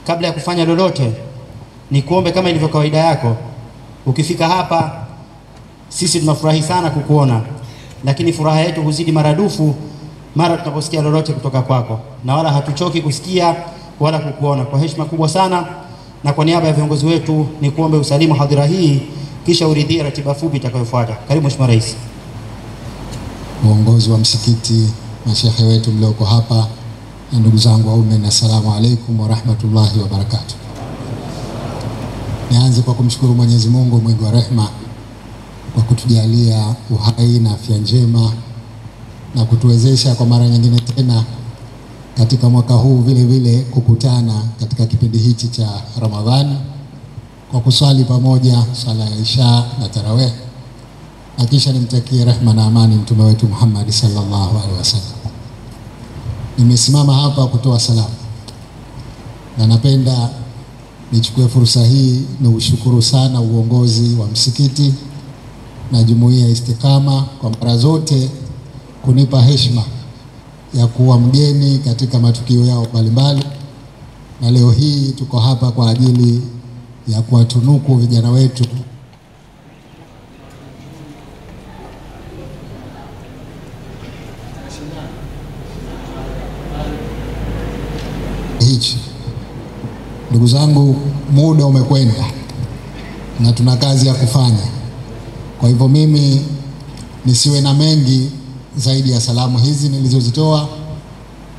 kabla ya kufanya lolote, ni kuombe kama ilivyo kawaida yako, ukifika hapa sisi tunafurahi sana kukuona, lakini furaha yetu huzidi maradufu mara tunaposikia lolote kutoka kwako, na wala hatuchoki kusikia wala kukuona. Kwa heshima kubwa sana na kwa niaba ya viongozi wetu, ni kuombe usalimu hadhira hii, kisha uridhie ratiba fupi itakayofuata. Karibu Mheshimiwa Rais. Uongozi wa msikiti, mashehe wetu mlioko hapa, na ndugu zangu waume, na asalamu alaykum wa rahmatullahi wa barakatuh. Nianze kwa kumshukuru Mwenyezi Mungu mwingi wa rehema kwa kutujalia uhai na afya njema na kutuwezesha kwa mara nyingine tena katika mwaka huu vile vile kukutana katika kipindi hichi cha Ramadhani kwa kuswali pamoja swala ya Isha na Tarawih, na kisha nimtakie rehema na amani mtume wetu Muhammad sallallahu alaihi wasallam. Nimesimama hapa kutoa salamu, na napenda nichukue fursa hii ni ushukuru sana uongozi wa msikiti na jumuiya ya Istiqama kwa mara zote kunipa heshima ya kuwa mgeni katika matukio yao mbalimbali, na leo hii tuko hapa kwa ajili ya kuwatunuku vijana wetu hichi. Ndugu zangu, muda umekwenda na tuna kazi ya kufanya. Kwa hivyo mimi nisiwe na mengi zaidi ya salamu hizi nilizozitoa.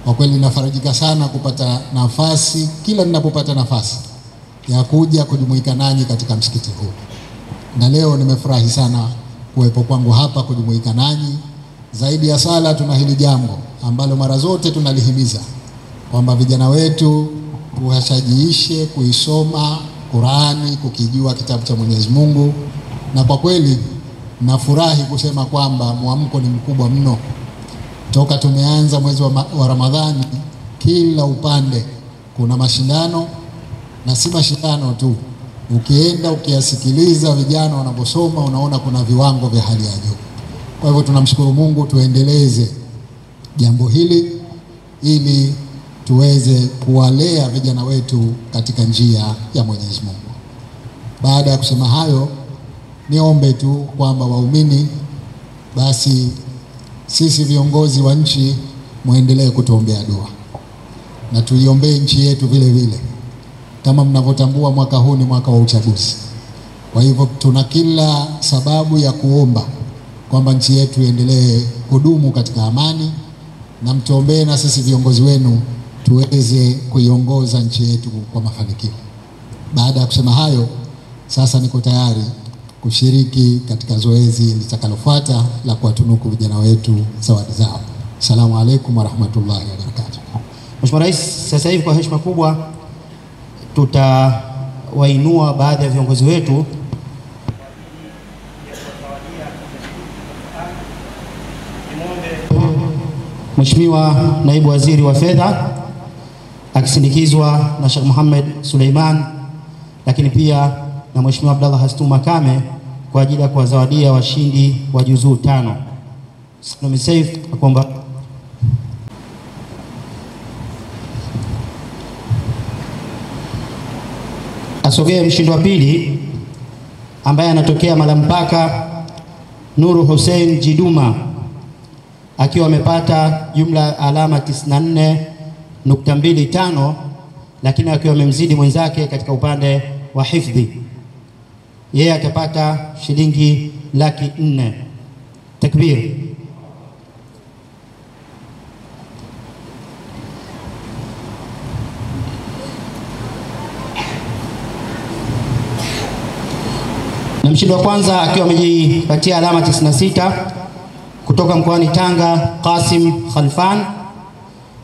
Kwa kweli nafarijika sana kupata nafasi, kila ninapopata nafasi ya kuja kujumuika nanyi katika msikiti huu, na leo nimefurahi sana kuwepo kwangu hapa kujumuika nanyi. Zaidi ya sala, tuna hili jambo ambalo mara zote tunalihimiza kwamba vijana wetu tuhashajiishe kuisoma Qur'ani, kukijua kitabu cha Mwenyezi Mungu, na kwa kweli nafurahi kusema kwamba mwamko ni mkubwa mno. Toka tumeanza mwezi wa Ramadhani, kila upande kuna mashindano, na si mashindano tu, ukienda ukiyasikiliza vijana wanaposoma unaona kuna viwango vya hali ya juu. Kwa hivyo tunamshukuru Mungu, tuendeleze jambo hili ili tuweze kuwalea vijana wetu katika njia ya Mwenyezi Mungu. Baada ya kusema hayo, niombe tu kwamba waumini, basi sisi viongozi wa nchi muendelee kutuombea dua na tuiombee nchi yetu vile vile. Kama mnavyotambua, mwaka huu ni mwaka wa uchaguzi. Kwa hivyo tuna kila sababu ya kuomba kwamba nchi yetu iendelee kudumu katika amani, na mtuombee na sisi viongozi wenu tuweze kuiongoza nchi yetu kwa mafanikio. Baada ya kusema hayo, sasa niko tayari kushiriki katika zoezi litakalofuata la kuwatunuku vijana wetu zawadi zao. Asalamu alaykum wa rahmatullahi wa barakatuh. Mheshimiwa Rais, sasa hivi kwa heshima kubwa tutawainua baadhi ya viongozi wetu Mheshimiwa Naibu Waziri wa Fedha akisindikizwa na Sheikh Muhammad Suleiman, lakini pia na Mheshimiwa Abdallah Hastu Makame kwa ajili ya kuwazawadia washindi wa juzuu 5. Salome Saif akomba asogee mshindi wa pili ambaye anatokea Malampaka, Nuru Hussein Jiduma, akiwa amepata jumla alama 94.25, lakini akiwa amemzidi mwenzake katika upande wa hifdhi. Yeye akapata shilingi 400,000. Takbir. Na mshindi wa kwanza akiwa amejipatia alama 96 kutoka mkoani Tanga, Qasim Khalfan,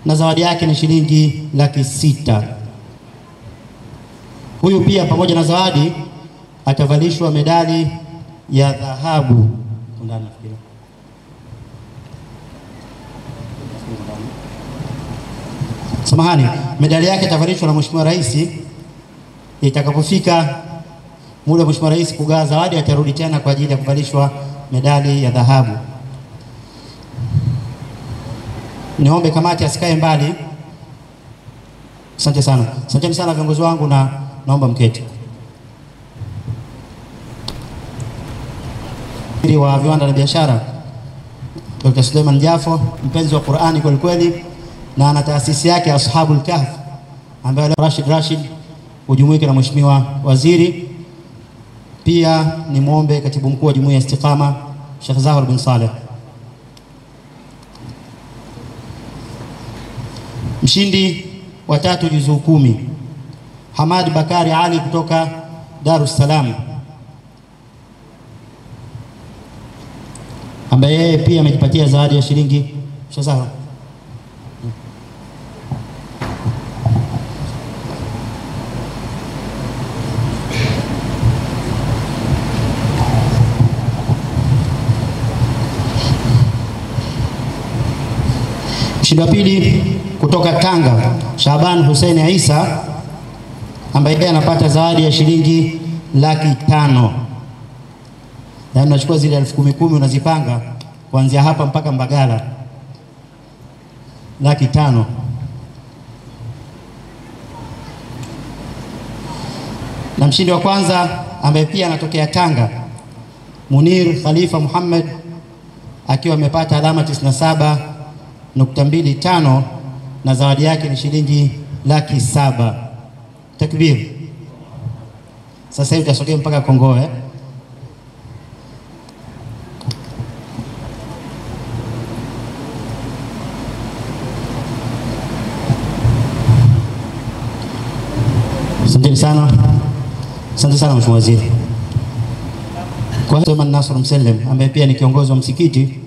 na zawadi yake ni shilingi 600,000. Huyu pia pamoja na zawadi atavalishwa medali ya dhahabu. Samahani, medali yake itavalishwa na Mheshimiwa Rais. Itakapofika muda Mheshimiwa Rais kugawa zawadi, atarudi tena kwa ajili ya kuvalishwa medali ya dhahabu. Niombe kamati asikae mbali. Asante sana. Asanteni sana viongozi wangu na naomba mketi. Waziri wa viwanda na biashara Dr. Suleiman Jafo, mpenzi wa Qur'ani kweli kweli, na ana taasisi yake Ashabul Kahf, ambaye Rashid hujumuika na Mheshimiwa Waziri. Pia ni muombe katibu mkuu wa Jumuiya ya Istiqama Sheikh Zahar bin Saleh. Mshindi wa 3 juzuu 10 Hamad Bakari Ali kutoka Dar es Salaam, ambaye yeye pia amejipatia zawadi ya shilingi Shazara. Mshindi wa pili kutoka Tanga Shaban Hussein Isa, ambaye yeye anapata zawadi ya shilingi 500,000. Yaani unachukua zile 10,000 unazipanga kuanzia hapa mpaka Mbagala, 500,000. Na mshindi wa kwanza ambaye pia anatokea Tanga Munir Khalifa Muhammad, akiwa amepata alama 97.25 na zawadi yake ni shilingi 700,000. Takbir. Sasa hivi tutasogea mpaka Kongowe. Asante sana. Asante sana Mheshimiwa Waziri. Kwa hiyo Nasr Mselem, ambaye pia ni kiongozi wa msikiti,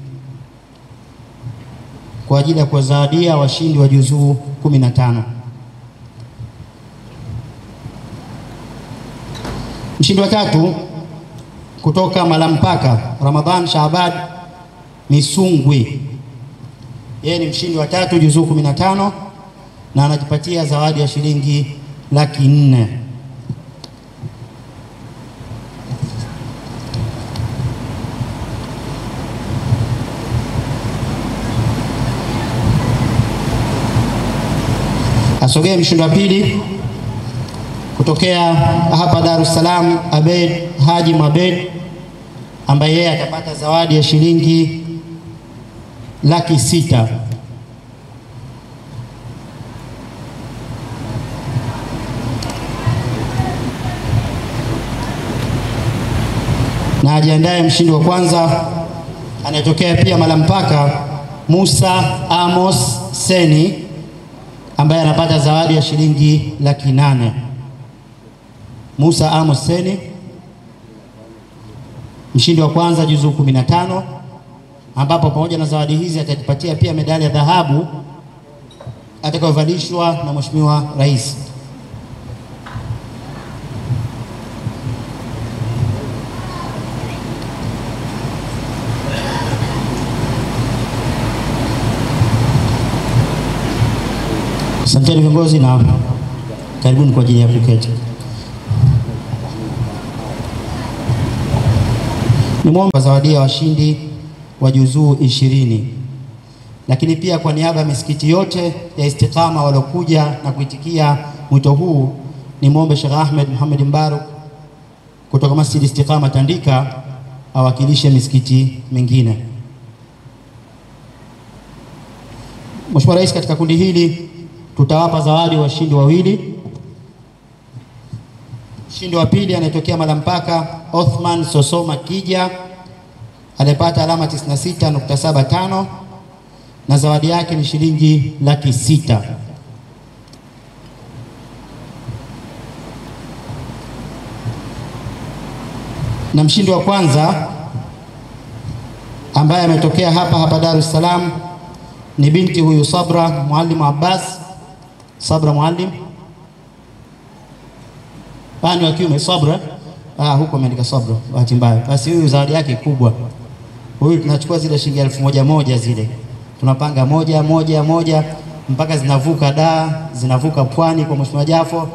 kwa ajili ya kuwazawadia washindi wa juzuu 15. Mshindi wa 3 kutoka Malampaka Ramadhan Shaabad Misungwi, yeye ni mshindi wa 3 juzuu 15 na anajipatia zawadi ya shilingi 400,000. Asogee mshindi wa pili kutokea hapa Dar es Salaam Abed Haji Mabed, ambaye yeye atapata zawadi ya shilingi 600,000. Na ajiandaye mshindi wa kwanza anayetokea pia Malampaka Musa Amos Seni, ambaye anapata zawadi ya shilingi 800,000. Musa Amos Seni, mshindi wa kwanza juzuu 15, ambapo pamoja na zawadi hizi atajipatia pia medali ya dhahabu atakayovalishwa na Mheshimiwa Rais. Asanteni viongozi na karibuni kwa ajili ya kuketi. Nimeomba zawadia washindi wa juzuu 20, lakini pia kwa niaba ya misikiti yote ya Istiqama waliokuja na kuitikia mwito huu, nimeomba Sheikh Ahmed Muhammad Mbaruk kutoka Masjid Istiqama Tandika awakilishe misikiti mingine. Mheshimiwa Rais, katika kundi hili tutawapa zawadi washindi wawili. Mshindi wa pili anayetokea Malampaka Othman Sosoma Kija, alipata alama 96.75 na zawadi yake ni shilingi 600,000. Na mshindi wa kwanza ambaye ametokea hapa Dar es Salaam ni binti huyu Sabra Muallim Abbas. Sabra Muallim pani wa kiume Sabra, huko ameandika Sabra, bahati mbaya. Basi huyu zawadi yake kubwa. Huyu tunachukua zile shilingi 1,000 zile, tunapanga moja mpaka zinavuka Dar, zinavuka Pwani kwa Mheshimiwa Jafo,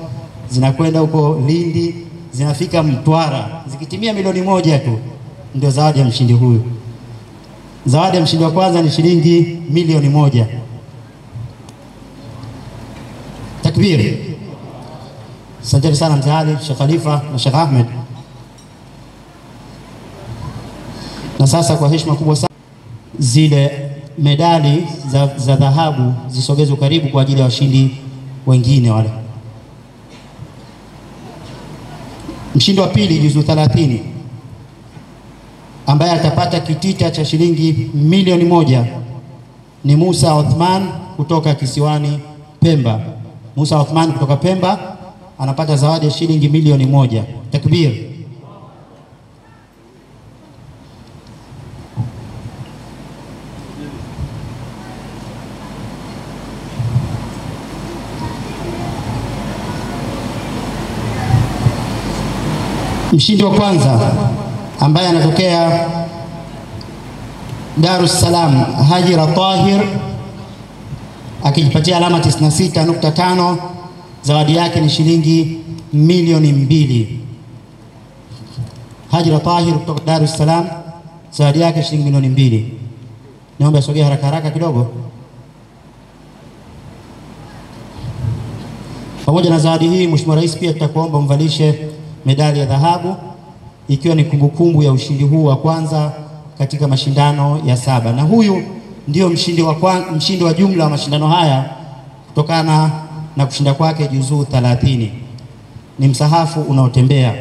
zinakwenda huko Lindi, zinafika Mtwara. Zikitimia milioni 1 tu ndio zawadi ya mshindi huyu. Zawadi ya mshindi wa kwanza ni shilingi milioni 1. Takbir. Asante sana Mzee Ali, Sheikh Khalifa na Sheikh Ahmed. Na sasa kwa heshima kubwa sana zile medali za dhahabu zisogezwe karibu kwa ajili ya washindi wengine wale. Mshindi wa pili juzu 30 ambaye atapata kitita cha shilingi milioni 1 ni Musa Othman kutoka kisiwani Pemba. Musa Othman kutoka Pemba anapata zawadi ya shilingi milioni 1. Takbir. Mshindi wa kwanza ambaye anatokea Dar es Salaam, Hajira Tahir akijipatia alama 96.5, zawadi yake ni shilingi milioni 2. Hajira Tahir kutoka Dar es Salaam, zawadi yake shilingi milioni 2. Naomba asogee haraka haraka kidogo. Pamoja na zawadi hii, Mheshimiwa Rais, pia tutakuomba mvalishe medali ya dhahabu ikiwa ni kumbukumbu ya ushindi huu wa kwanza katika mashindano ya 7. Na huyu ndio mshindi wa jumla wa mashindano haya kutokana na kushinda kwake juzuu 30. Ni msahafu unaotembea.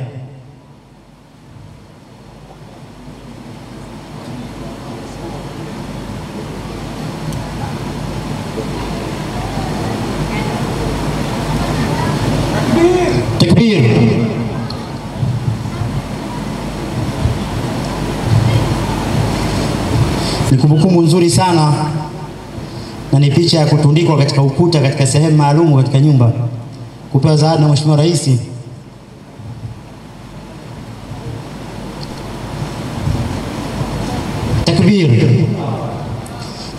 Takbir. Ni kumbukumbu nzuri sana na ni picha ya kutundikwa katika ukuta katika sehemu maalum katika nyumba, kupewa zawadi na Mheshimiwa Rais. Takbir.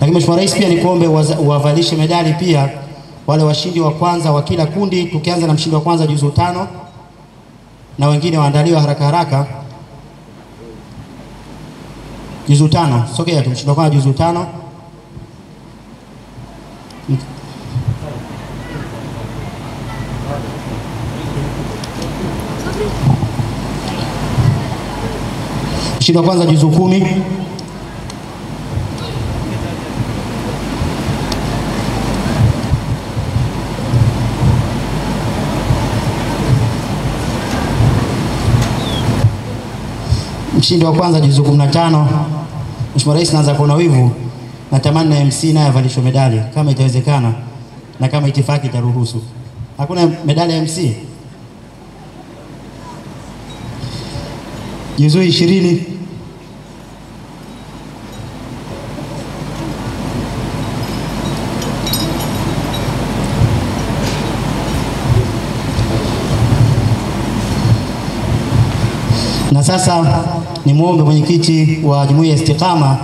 Lakini Mheshimiwa Rais, pia nikuombe wavalishe medali pia wale washindi wa kwanza wa kila kundi, tukianza na mshindi wa kwanza juzuu 5 na wengine waandaliwa haraka haraka. Juzuu 5, sogea tu, mshindi wa kwanza juzuu 5. Mshindi wa kwanza juzuu 10. Mshindi wa kwanza juzuu 15. Mheshimiwa Rais, naanza kuona wivu, natamani na MC naye avalishwe medali kama itawezekana na kama itifaki itaruhusu. Hakuna medali ya MC? Juzuu 20. Na sasa ni muombe mwenyekiti wa Jumuiya ya Istiqama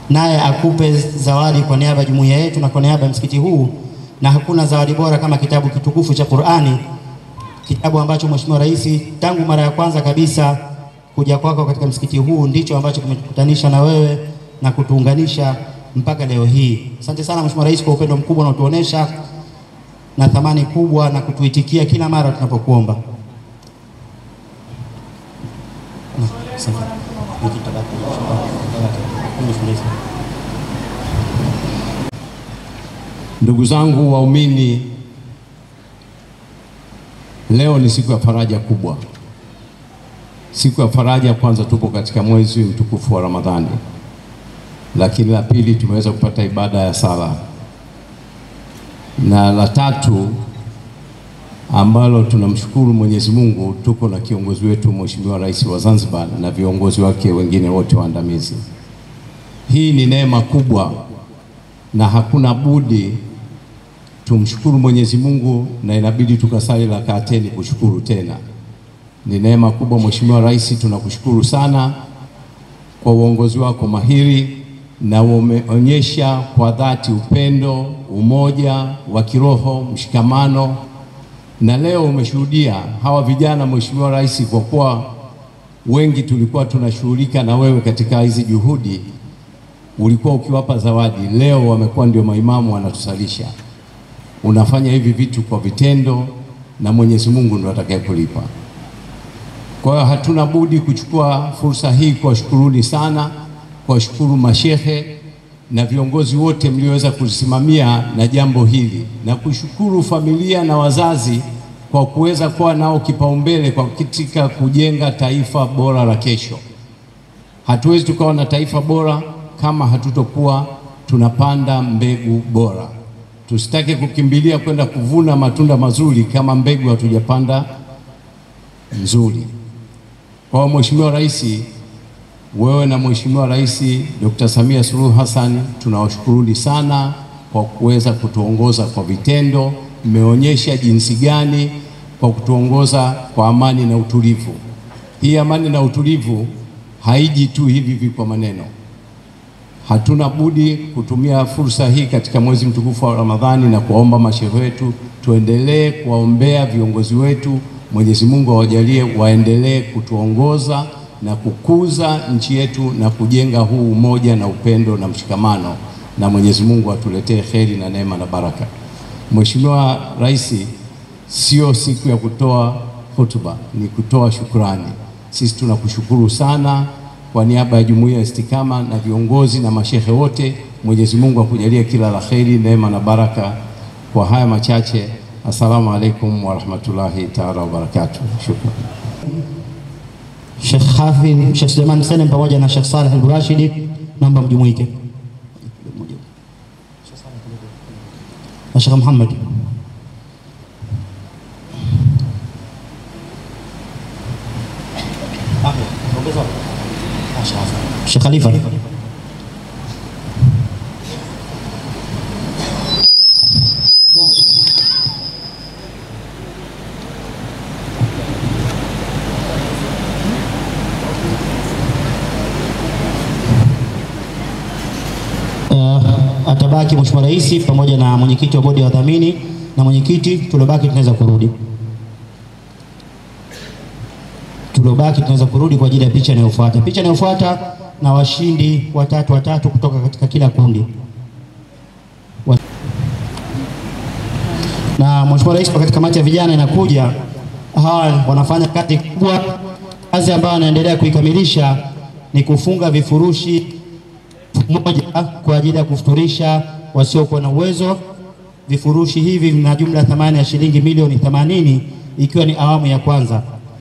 naye akupe zawadi kwa niaba ya jumuiya yetu na kwa niaba ya msikiti huu, na hakuna zawadi bora kama kitabu kitukufu cha Qur'ani, kitabu ambacho Mheshimiwa Rais tangu mara ya kwanza kabisa kuja kwako katika msikiti huu ndicho ambacho kimetukutanisha na wewe na kutuunganisha mpaka leo hii. Asante sana Mheshimiwa Rais kwa upendo mkubwa unaotuonesha na thamani kubwa na kutuitikia kila mara tunapokuomba. Ndugu zangu waumini, leo ni siku ya faraja kubwa. Siku ya faraja, kwanza tupo katika mwezi mtukufu wa Ramadhani, lakini la pili tumeweza kupata ibada ya sala, na la tatu ambalo tunamshukuru Mwenyezi Mungu, tuko na kiongozi wetu Mheshimiwa Rais wa Zanzibar na viongozi wake wengine wote waandamizi. Hii ni neema kubwa na hakuna budi tumshukuru Mwenyezi Mungu, na inabidi tukasali rak'ateni kushukuru tena. Ni neema kubwa Mheshimiwa Rais, tunakushukuru sana kwa uongozi wako mahiri, na umeonyesha kwa dhati upendo, umoja wa kiroho, mshikamano, na leo umeshuhudia hawa vijana Mheshimiwa Rais, kwa kuwa wengi tulikuwa tunashughulika na wewe katika hizi juhudi, ulikuwa ukiwapa zawadi, leo wamekuwa ndio maimamu wanatusalisha. unafanya hivi vitu kwa vitendo, na Mwenyezi Mungu ndo atakayekulipa. Kwa hiyo hatuna budi kuchukua fursa hii kuwashukuruni sana, kuwashukuru mashehe na viongozi wote mlioweza kusimamia na jambo hili, na kushukuru familia na wazazi kwa kuweza kuwa nao kipaumbele kwa katika kujenga taifa bora la kesho. Hatuwezi tukawa na taifa bora kama hatutokuwa tunapanda mbegu bora. Tusitake kukimbilia kwenda kuvuna matunda mazuri kama mbegu hatujapanda nzuri. Kwa Mheshimiwa Rais, wewe na Mheshimiwa Rais Dr. Samia Suluhu Hassan, tunawashukuruni sana kwa kuweza kutuongoza kwa vitendo. Mmeonyesha jinsi gani kwa kutuongoza kwa amani na utulivu. Hii amani na utulivu haiji tu hivi kwa maneno. Hatuna budi kutumia fursa hii katika mwezi mtukufu wa Ramadhani na kuomba mashehe wetu, tuendelee kuwaombea viongozi wetu. Mwenyezi Mungu awajalie waendelee kutuongoza na kukuza nchi yetu na kujenga huu umoja na upendo na mshikamano, na Mwenyezi Mungu atuletee kheri na neema na baraka. Mheshimiwa Rais, sio siku ya kutoa hotuba, ni kutoa shukrani. Sisi tunakushukuru sana kwa niaba ya Jumuiya ya Istiqama na viongozi na mashehe wote. Mwenyezi Mungu akujalie kila la kheri, neema na baraka. Kwa haya machache, assalamu alaikum wa rahmatullahi ta'ala wa barakatuh. Shukran. Sheikh Hafidh Sheikh Suleiman Salim pamoja na Sheikh Saleh Al-Burashidi, naomba mjumuike. Sheikh Muhammad. Sheikh Khalifa. Atabaki Mheshimiwa Rais pamoja na mwenyekiti wa bodi ya wadhamini na mwenyekiti. Tuliobaki tunaweza kurudi kwa ajili ya picha inayofuata. Picha inayofuata na washindi watatu kutoka katika kila kundi. Na Mheshimiwa Rais, wakati kamati ya vijana inakuja, hawa wanafanya kazi kubwa. Kazi ambayo anaendelea kuikamilisha ni kufunga vifurushi moja kwa ajili ya kufuturisha wasiokuwa na uwezo. Vifurushi hivi vina jumla thamani ya shilingi milioni 80, ikiwa ni awamu ya kwanza.